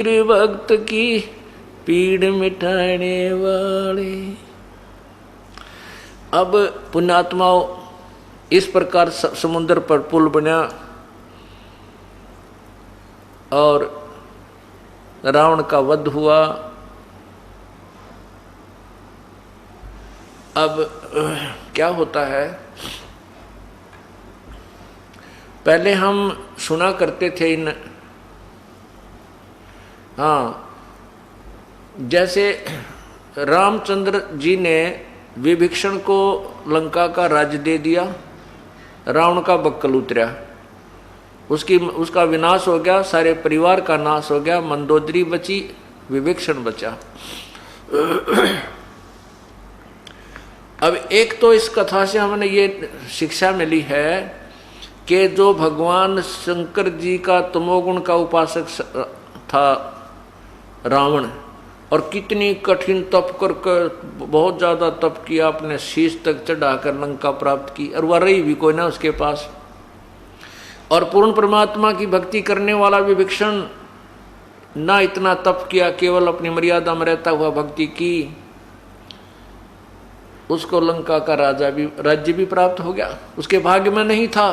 भक्त की पीड़ मिटाने वाले। अब पुण्यात्माओं, इस प्रकार समुद्र पर पुल बना और रावण का वध हुआ। अब क्या होता है, पहले हम सुना करते थे इन, जैसे रामचंद्र जी ने विभीषण को लंका का राज्य दे दिया, रावण का बक्कल उतरा, उसका विनाश हो गया, सारे परिवार का नाश हो गया, मंदोदरी बची, विभीषण बचा। अब एक तो इस कथा से हमें ये शिक्षा मिली है कि जो भगवान शंकर जी का तमोगुण का उपासक था रावण, और कितनी कठिन तप कर बहुत ज्यादा तप किया, अपने शीश तक चढ़ाकर लंका प्राप्त की, और वह रही भी कोई ना उसके पास। और पूर्ण परमात्मा की भक्ति करने वाला विभीषण ना इतना तप किया, केवल अपनी मर्यादा में रहता हुआ भक्ति की, उसको लंका का राज्य भी प्राप्त हो गया। उसके भाग्य में नहीं था,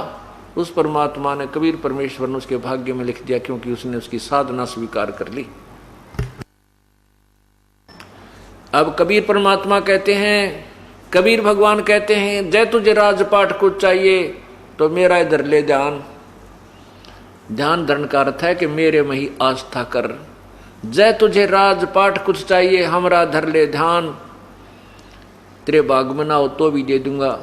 उस परमात्मा ने, कबीर परमेश्वर ने उसके भाग्य में लिख दिया, क्योंकि उसने उसकी साधना स्वीकार कर ली। अब कबीर परमात्मा कहते हैं, कबीर भगवान कहते हैं, जय तुझे राजपाट कुछ चाहिए तो मेरा इधर ले ध्यान। ध्यान धरण का अर्थ है कि मेरे में ही आस्था कर। जय तुझे राजपाट कुछ चाहिए, हमरा धर ले ध्यान। तेरे बाग में ना हो तो भी दे दूंगा,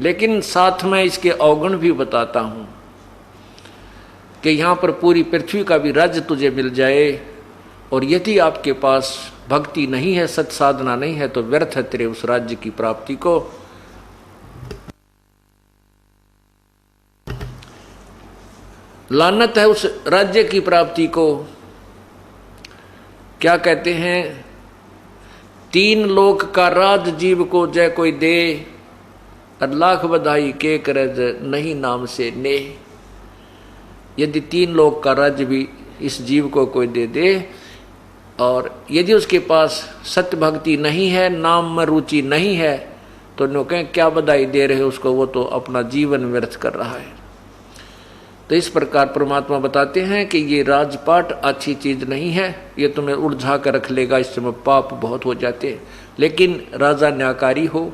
लेकिन साथ में इसके अवगुण भी बताता हूं कि यहां पर पूरी पृथ्वी का भी राज्य तुझे मिल जाए, और यदि आपके पास भक्ति नहीं है, सत साधना नहीं है, तो व्यर्थ है तेरे उस राज्य की प्राप्ति को। लानत है उस राज्य की प्राप्ति को। क्या कहते हैं, तीन लोक का राज जीव को जय कोई दे, और लाख बधाई के करज नहीं नाम से ने। यदि तीन लोक का राज्य भी इस जीव को कोई दे दे, और यदि उसके पास सत्य भक्ति नहीं है, नाम में रुचि नहीं है, तो नो कहें क्या बधाई दे रहे उसको, वो तो अपना जीवन व्यर्थ कर रहा है। तो इस प्रकार परमात्मा बताते हैं कि ये राजपाट अच्छी चीज नहीं है, ये तुम्हें उलझा कर रख लेगा, इसमें पाप बहुत हो जाते। लेकिन राजा न्यायकारी हो,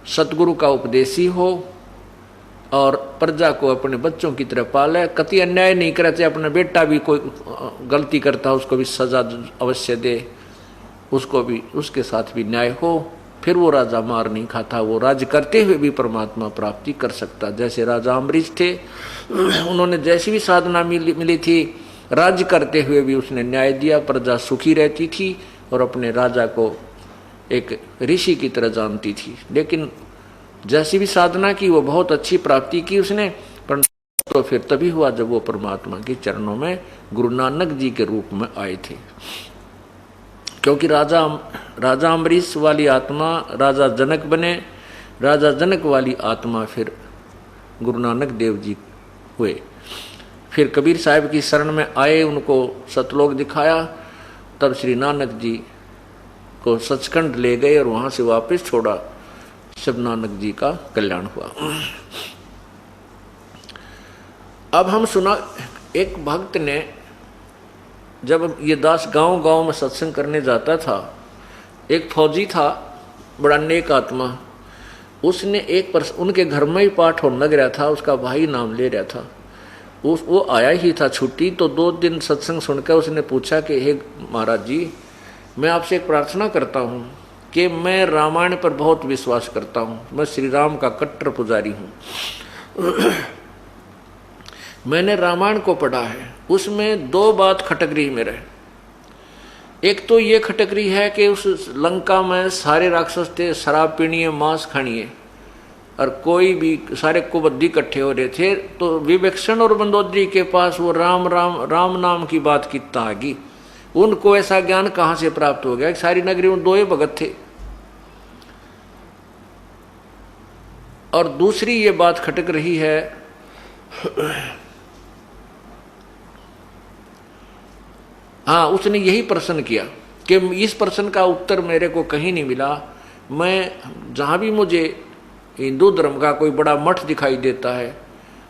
सतगुरु का उपदेशी हो, और प्रजा को अपने बच्चों की तरह पाले, कति अन्याय नहीं करे, चाहे अपना बेटा भी कोई गलती करता उसको भी सजा अवश्य दे, उसको भी उसके साथ भी न्याय हो, फिर वो राजा मार नहीं खाता, वो राज्य करते हुए भी परमात्मा प्राप्ति कर सकता। जैसे राजा अम्बरीश थे, उन्होंने जैसी भी साधना मिली थी, राज्य करते हुए भी उसने न्याय दिया, प्रजा सुखी रहती थी और अपने राजा को एक ऋषि की तरह जानती थी। लेकिन जैसी भी साधना की, वो बहुत अच्छी प्राप्ति की उसने, पर तो फिर तभी हुआ जब वो परमात्मा के चरणों में गुरु नानक जी के रूप में आए थे। क्योंकि राजा अम्बरीश वाली आत्मा राजा जनक बने, राजा जनक वाली आत्मा फिर गुरु नानक देव जी हुए। फिर कबीर साहब की शरण में आए, उनको सतलोक दिखाया, तब श्री नानक जी को सचखंड ले गए और वहां से वापस छोड़ा। सब नानक जी का कल्याण हुआ। अब हम सुना, एक भक्त ने, जब ये दास गांव गांव में सत्संग करने जाता था, एक फौजी था, बड़ा नेक आत्मा, उसने उनके घर में ही पाठ होने लग रहा था, उसका भाई नाम ले रहा था, वो आया ही था छुट्टी, तो 2 दिन सत्संग सुनकर उसने पूछा कि हे महाराज जी, मैं आपसे एक प्रार्थना करता हूँ कि मैं रामायण पर बहुत विश्वास करता हूँ, मैं श्री राम का कट्टर पुजारी हूँ। मैंने रामायण को पढ़ा है, उसमें 2 बात खटक रही मेरे। एक तो ये खटक रही है कि उस लंका में सारे राक्षस थे, शराब पीनी है, मांस खानी है, और कोई भी सारे कुबद्दी इकट्ठे हो रहे थे। तो विभीषण और मंदोदरी के पास वो राम राम राम नाम की बात कितना आ गई, उनको ऐसा ज्ञान कहां से प्राप्त हो गया? सारी नगरी में 2 ही भगत थे। और दूसरी ये बात खटक रही है हाँ, उसने यही प्रश्न किया कि इस प्रश्न का उत्तर मेरे को कहीं नहीं मिला। मैं जहाँ भी मुझे हिंदू धर्म का कोई बड़ा मठ दिखाई देता है,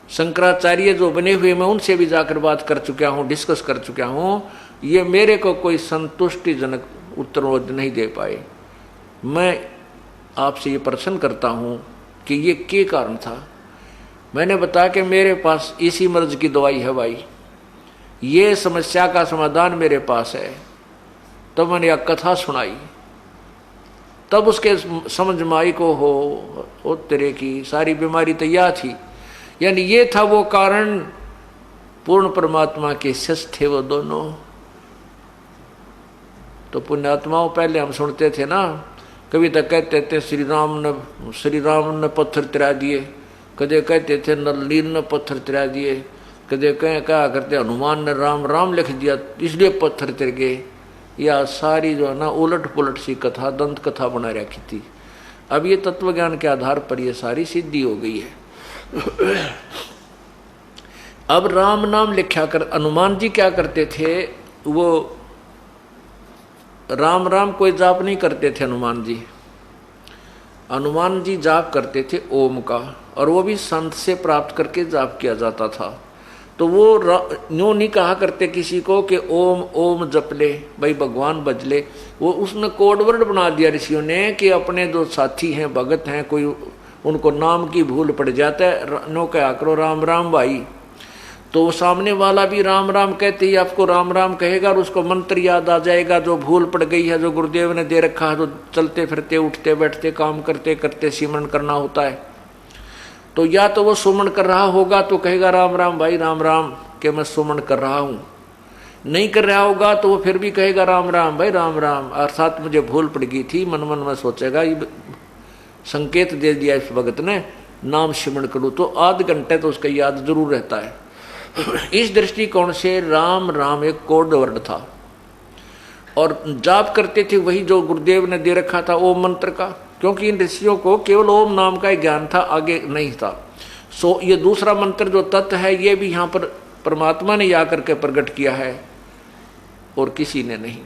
शंकराचार्य जो बने हुए, मैं उनसे भी जाकर बात कर चुका हूँ, डिस्कस कर चुका हूँ, ये मेरे को कोई संतुष्टिजनक उत्तर नहीं दे पाए। मैं आपसे ये प्रश्न करता हूँ कि ये क्या कारण था। मैंने बताया कि मेरे पास इसी मर्ज की दवाई है भाई, ये समस्या का समाधान मेरे पास है। तो मैंने यह कथा सुनाई, तब उसके समझ में आई को हो तेरे की सारी बीमारी तैयार थी। यानी ये था वो कारण, पूर्ण परमात्मा के शिष्य थे वो दोनों। तो पुण्यात्माओं, पहले हम सुनते थे ना, कभी तक कहते थे श्री राम ने पत्थर तिरा दिए, कदे कहते थे नलीन ने पत्थर तिरा दिए, कदे कहा करते हनुमान ने राम राम लिख दिया इसलिए पत्थर तिर गए। या सारी जो है ना उलट पुलट सी कथा, दंत कथा बना रखी थी। अब ये तत्व ज्ञान के आधार पर ये सारी सिद्धि हो गई है। अब राम नाम लिखा कर हनुमान जी क्या करते थे, वो राम राम कोई जाप नहीं करते थे। हनुमान जी जाप करते थे ओम का, और वो भी संत से प्राप्त करके जाप किया जाता था। तो वो यूँ नहीं कहा करते किसी को कि ओम ओम जप ले भाई भगवान बज ले। वो उसने कोड वर्ड बना दिया ऋषियों ने कि अपने जो साथी हैं, भगत हैं, कोई उनको नाम की भूल पड़ जाता है, नो क्या करो राम राम भाई। तो सामने वाला भी राम राम कहते ही आपको राम राम कहेगा और उसको मंत्र याद आ जाएगा जो भूल पड़ गई है, जो गुरुदेव ने दे रखा है, जो चलते फिरते उठते बैठते काम करते करते सिमरन करना होता है। तो या तो वो सुमन कर रहा होगा तो कहेगा राम राम भाई राम राम कि मैं सुमन कर रहा हूँ, नहीं कर रहा होगा तो वो फिर भी कहेगा राम राम भाई राम राम, अर्थात मुझे भूल पड़ गई थी। मन मन में सोचेगा ये संकेत दे दिया इस भगत ने, नाम सिमरन करूँ, तो आध घंटे तो उसका याद जरूर रहता है। इस दृष्टिकोण से राम राम एक कोड वर्ड था, और जाप करते थे वही जो गुरुदेव ने दे रखा था ओम मंत्र का, क्योंकि इन ऋषियों को केवल ओम नाम का ज्ञान था, आगे नहीं था। सो ये दूसरा मंत्र जो तत्व है ये भी यहाँ पर परमात्मा ने या करके प्रकट किया है और किसी ने नहीं।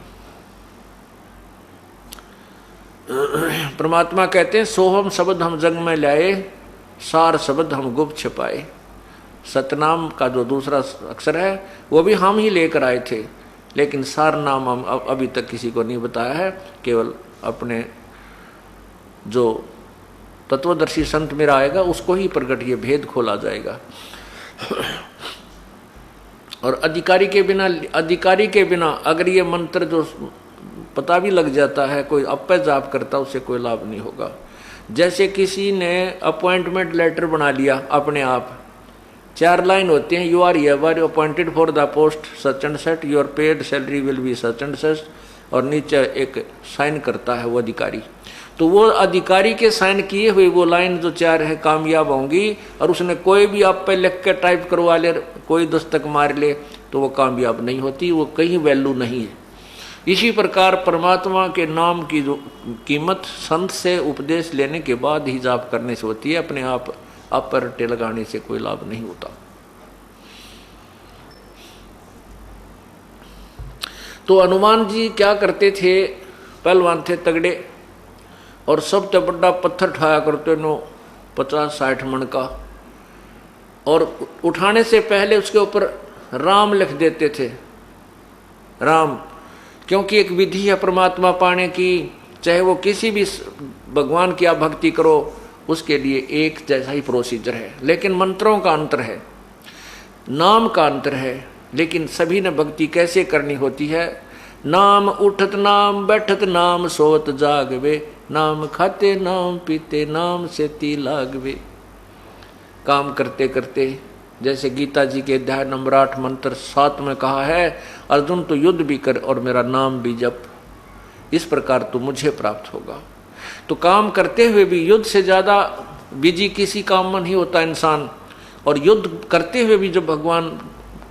परमात्मा कहते हैं सोहम शब्द हम जग में लाए, सार शब्द हम गुप्त छिपाए। सतनाम का जो दूसरा अक्षर है वो भी हम ही लेकर आए थे, लेकिन सार नाम हम अभी तक किसी को नहीं बताया है। केवल अपने जो तत्वदर्शी संत मेरा आएगा उसको ही प्रकट ये भेद खोला जाएगा। और अधिकारी के बिना अगर ये मंत्र जो पता भी लग जाता है, कोई अपे जाप करता उसे कोई लाभ नहीं होगा। जैसे किसी ने अपॉइंटमेंट लेटर बना लिया अपने आप, 4 लाइन होते हैं, you are ever appointed for the post such and set, your paid salary will be such and such, और नीचे एक साइन करता है वो अधिकारी। तो वो अधिकारी के साइन किए हुए वो लाइन जो 4 है कामयाब होंगी, और उसने कोई भी आप पे लिख के टाइप करवा ले, कोई दस्तक मार ले, तो वो कामयाब नहीं होती, वो कहीं वैल्यू नहीं है। इसी प्रकार परमात्मा के नाम की जो कीमत संत से उपदेश लेने के बाद ही जाप करने से होती है, अपने आप पर रट्टे लगाने से कोई लाभ नहीं होता। तो हनुमान जी क्या करते थे, पहलवान थे तगड़े, और सबसे बड़ा पत्थर उठाया करते नो 50-60 मन का, और उठाने से पहले उसके ऊपर राम लिख देते थे, राम, क्योंकि एक विधि है परमात्मा पाने की। चाहे वो किसी भी भगवान की आप भक्ति करो, उसके लिए एक जैसा ही प्रोसीजर है, लेकिन मंत्रों का अंतर है, नाम का अंतर है। लेकिन सभी ने भक्ति कैसे करनी होती है, नाम उठत नाम बैठत नाम सोत जागवे, नाम खाते नाम पीते नाम से ती लागवे। काम करते करते, जैसे गीता जी के अध्याय नंबर 8 मंत्र 7 में कहा है, अर्जुन तो युद्ध भी कर और मेरा नाम भी जप, इस प्रकार तो मुझे प्राप्त होगा। तो काम करते हुए भी युद्ध से ज्यादा बिजी किसी काम में नहीं होता इंसान, और युद्ध करते हुए भी जब भगवान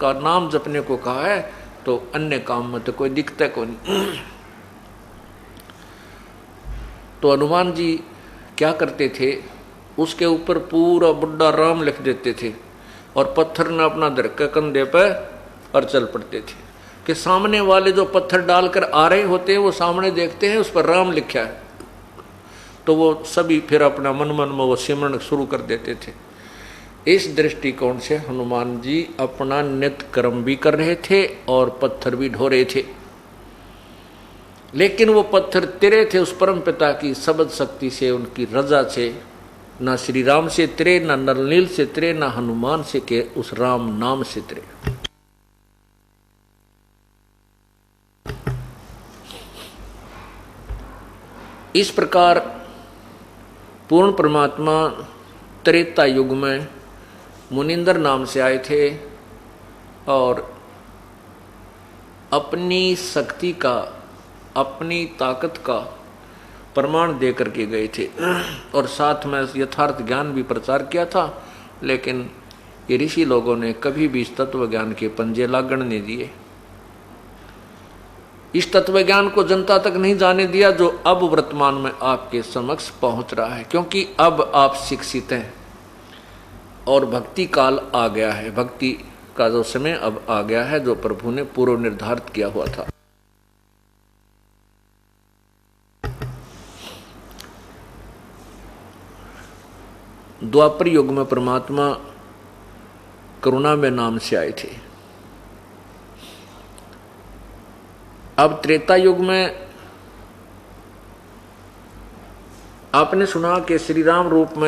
का नाम जपने को कहा है तो अन्य काम में तो कोई दिक्कत को नहीं। तो हनुमान जी क्या करते थे, उसके ऊपर पूरा बुड्ढा राम लिख देते थे, और पत्थर ने अपना धर के कंधे पर और चल पड़ते थे। कि सामने वाले जो पत्थर डालकर आ रहे होते हैं वो सामने देखते हैं उस पर राम लिखा है, तो वो सभी फिर अपना मन मन में वो सिमरन शुरू कर देते थे। इस दृष्टिकोण से हनुमान जी अपना नित्य कर्म भी कर रहे थे और पत्थर भी ढो रहे थे, लेकिन वो पत्थर तिरे थे उस परम पिता की शब्द शक्ति से, उनकी रजा से। ना श्री राम से तिरे, ना नरनील से तिरे, ना हनुमान से के उस राम नाम से तिरे। इस प्रकार पूर्ण परमात्मा त्रेता युग में मुनिंदर नाम से आए थे और अपनी शक्ति का, अपनी ताकत का प्रमाण दे करके गए थे और साथ में यथार्थ ज्ञान भी प्रचार किया था। लेकिन ये ऋषि लोगों ने कभी भी इस तत्व ज्ञान के पंजे लागण नहीं दिए, इस तत्व ज्ञान को जनता तक नहीं जाने दिया जो अब वर्तमान में आपके समक्ष पहुंच रहा है, क्योंकि अब आप शिक्षित हैं और भक्ति काल आ गया है, भक्ति का जो समय अब आ गया है जो प्रभु ने पूर्व निर्धारित किया हुआ था। द्वापर युग में परमात्मा करुणा में नाम से आए थे। अब त्रेता युग में आपने सुना कि श्री राम रूप में